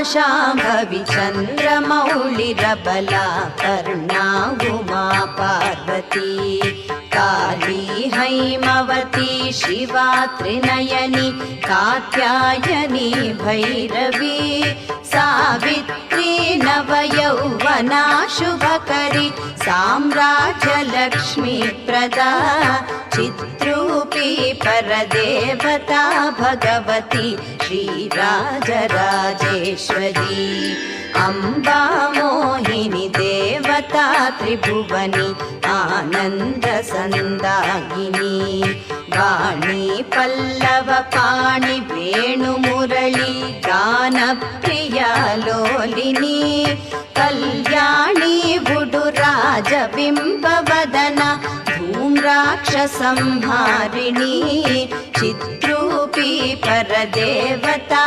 शाम्भवी चन्द्रमौळिरबला कर्णा उमा पार्वती काली हैमवती शिवा त्रिनयनी कात्यायनी भैरवी सावित्री नवयौवना शुभकरी साम्राज्यलक्ष्मी प्रदा चित्रूपी परदेवता भगवती श्रीराजराजेश्वरी अम्बा मोहिनी देवता त्रिभुवनी आनन्दसन्दायिनी वाणी पल्लव पाणि वेणुमुरळी गानप्रिया लोलिनी कल्याणी बुडुराजबिम्बवदना धूम्राक्षसंहारिणी चित्रूपी परदेवता